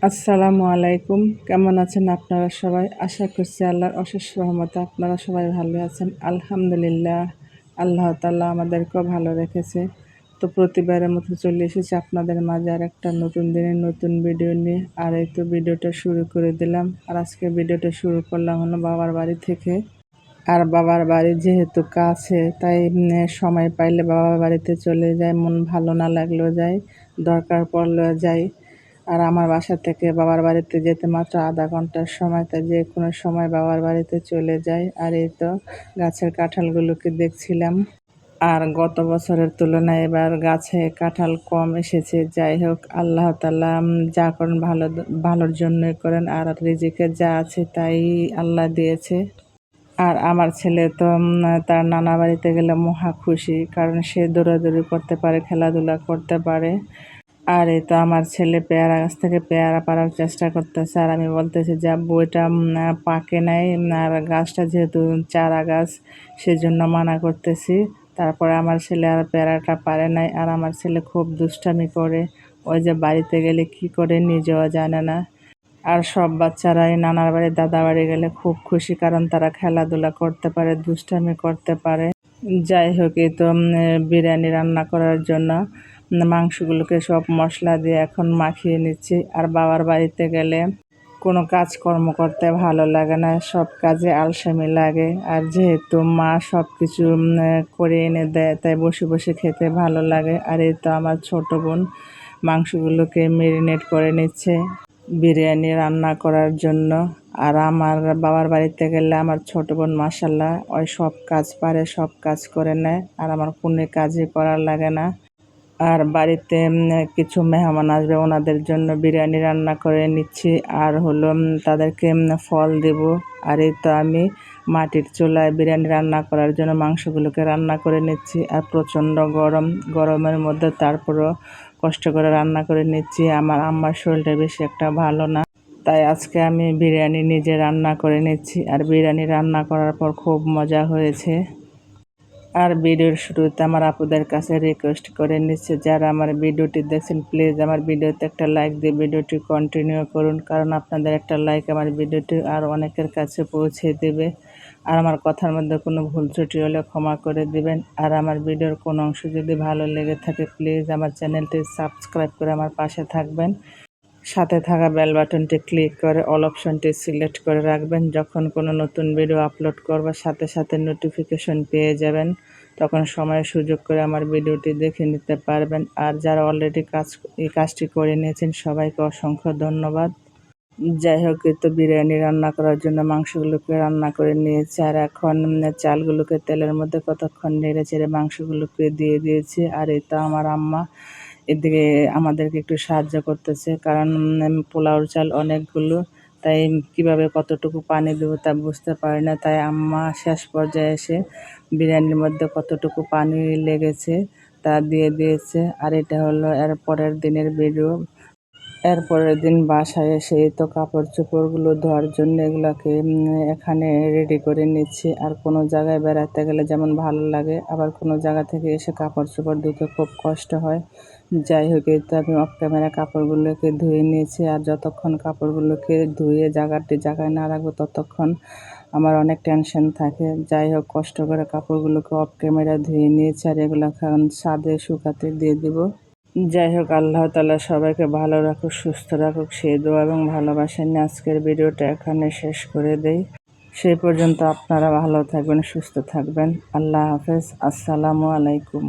আসসালামু আলাইকুম। কেমন আছেন আপনারা সবাই? আশা করছি আল্লাহর অশেষ রহমতে আপনারা সবাই ভালো আছেন। আলহামদুলিল্লাহ, আল্লাহ তাআলা আমাদেরকেও ভালো রেখেছে। তো প্রতিবারের মতো চলে এসেছি আপনাদের মাঝে আর একটা নতুন দিনের নতুন ভিডিও নিয়ে। আর এই তো ভিডিওটা শুরু করে দিলাম। আর আজকে ভিডিওটা শুরু করলাম হলো বাবার বাড়ি থেকে। আর বাবার বাড়ি যেহেতু কাছে তাই সময় পাইলে বাবার বাড়িতে চলে যাই, মন ভালো না লাগলেও যাই, দরকার পড়লেও যাই। আর আমার বাসা থেকে বাবার বাড়িতে যেতে মাত্র আধা ঘন্টার সময়, তাই যে কোনো সময় বাবার বাড়িতে চলে যাই। আর এই তো গাছের কাঁঠালগুলোকে দেখছিলাম। আর গত বছরের তুলনায় এবার গাছে কাঁঠাল কম এসেছে। যাই হোক, আল্লাহ তাআলা যা করেন ভালোর জন্যই করেন। আর রিজিকে যা আছে তাই আল্লাহ দিয়েছে। আর আমার ছেলে তো তার নানা বাড়িতে গেলে মহা খুশি, কারণ সে দৌড়াদৌড়ি করতে পারে, খেলাধুলা করতে পারে। আর এই তো আমার ছেলে পেয়ারা গাছ থেকে পেয়ারা পাড়ার চেষ্টা করতেছে। আর আমি বলতেছি যে আব্বু এটা পাকে নাই, আর গাছটা যেহেতু চারা গাছ সেজন্য মানা করতেছি। তারপরে আমার ছেলে আর পেয়ারাটা পারে নাই। আর আমার ছেলে খুব দুষ্টামি করে, ওই যে বাড়িতে গেলে কি করে নিজেও জানে না। আর সব বাচ্চারাই নানার বাড়ি দাদা বাড়ি গেলে খুব খুশি, কারণ তারা খেলাধুলা করতে পারে, দুষ্টামি করতে পারে। যাই হোক, এই তো বিরিয়ানি রান্না করার জন্য মাংসগুলোকে সব মশলা দিয়ে এখন মাখিয়ে নিচ্ছি। আর বাবার বাড়িতে গেলে কোনো কাজকর্ম করতে ভালো লাগে না, সব কাজে আলসেমি লাগে। আর যেহেতু মা সব কিছু করে এনে দেয়, তাই বসে বসে খেতে ভালো লাগে। আর এই তো আমার ছোট বোন মাংসগুলোকে মেরিনেট করে নিচ্ছে বিরিয়ানি রান্না করার জন্য। আর আমার বাবার বাড়িতে গেলে আমার ছোট বোন মাশাল্লাহ ওই সব কাজ পারে, সব কাজ করে নেয়। আর আমার কোনো কাজই করার লাগে না। আর বাড়িতে কিছু মেহমান আসবে, ওনাদের জন্য বিরিয়ানি রান্না করে নিচ্ছি। আর হলো তাদেরকে ফল দেব। আর এই তো আমি মাটির চুলায় বিরিয়ানি রান্না করার জন্য মাংসগুলোকে রান্না করে নিচ্ছি। আর প্রচণ্ড গরমের মধ্যে তারপরও কষ্ট করে রান্না করে নিচ্ছি। আমার আম্মার শরীরটা বেশি একটা ভালো না, তাই আজকে আমি বিরিয়ানি নিজে রান্না করে নিচ্ছি। আর বিরিয়ানি রান্না করার পর খুব মজা হয়েছে। আর ভিডিওর শুরুতে আমার আপুদের কাছে রিকোয়েস্ট করে নিচ্ছে, যারা আমার ভিডিওটি দেখছেন প্লিজ আমার ভিডিওতে একটা লাইক দিয়ে ভিডিওটি কন্টিনিউ করুন, কারণ আপনাদের একটা লাইক আমার ভিডিওটি আর অনেকের কাছে পৌঁছে দেবে। আর আমার কথার মধ্যে কোনো ভুল ত্রুটি হলে ক্ষমা করে দিবেন। আর আমার ভিডিওর কোনো অংশ যদি ভালো লেগে থাকে প্লিজ আমার চ্যানেলটি সাবস্ক্রাইব করে আমার পাশে থাকবেন। সাথে থাকা বেল বাটনটি ক্লিক করে অল অপশনটি সিলেক্ট করে রাখবেন। যখন কোনো নতুন ভিডিও আপলোড করব সাথে সাথে নোটিফিকেশন পেয়ে যাবেন, তখন সময় সুযোগ করে আমার ভিডিওটি দেখে নিতে পারবেন। আর যারা অলরেডি এই কাজটি করে নিয়েছেন সবাইকে অসংখ্য ধন্যবাদ। যাই হোক, এই তো বিরিয়ানি রান্না করার জন্য মাংসগুলোকে রান্না করে নিয়েছি। আর এখন চালগুলোকে তেলের মধ্যে কতক্ষণ নেড়ে চেড়ে মাংসগুলোকে দিয়ে দিয়েছি। আর এই তো আমার আম্মা এদিকে আমাদেরকে একটু সাহায্য করতেছে, কারণ পোলাওর চাল অনেকগুলো, তাই কিভাবে কতটুকু পানি দেবো তা বুঝতে পারি না। তাই আম্মা শেষ পর্যায়ে এসে বিরিয়ানির মধ্যে কতটুকু পানি লেগেছে তা দিয়ে দিয়েছে। আর এটা হলো এর পরের দিনের ভিডিও। এর পরের দিন বাসায় এসে তো কাপড় চোপড়গুলো ধোয়ার জন্য এগুলোকে এখানে রেডি করে নিচ্ছি। আর কোনো জায়গায় বেড়াতে গেলে যেমন ভালো লাগে, আবার কোনো জায়গা থেকে এসে কাপড় চোপড় ধুতে খুব কষ্ট হয়। যাই হোক, এই তো আমি অফ ক্যামেরা কাপড়গুলোকে ধুয়ে নিয়েছি। আর যতক্ষণ কাপড়গুলোকে ধুয়ে জায়গায় না রাখবো ততক্ষণ আমার অনেক টেনশন থাকে। যাই হোক, কষ্ট করে কাপড়গুলোকে অফ ক্যামেরা ধুয়ে নিয়েছি। আর এগুলো এখন ছাদে শুকাতে দিয়ে দিব। যাই হোক, আল্লাহ তাআলা সবাইকে ভালো রাখুক, সুস্থ রাখুক, সেই দোয়া এবং ভালোবাসা নিয়ে আজকের ভিডিওটা এখানে শেষ করে দেই। সেই পর্যন্ত আপনারা ভালো থাকবেন, সুস্থ থাকবেন। আল্লাহ হাফেজ। আসসালামু আলাইকুম।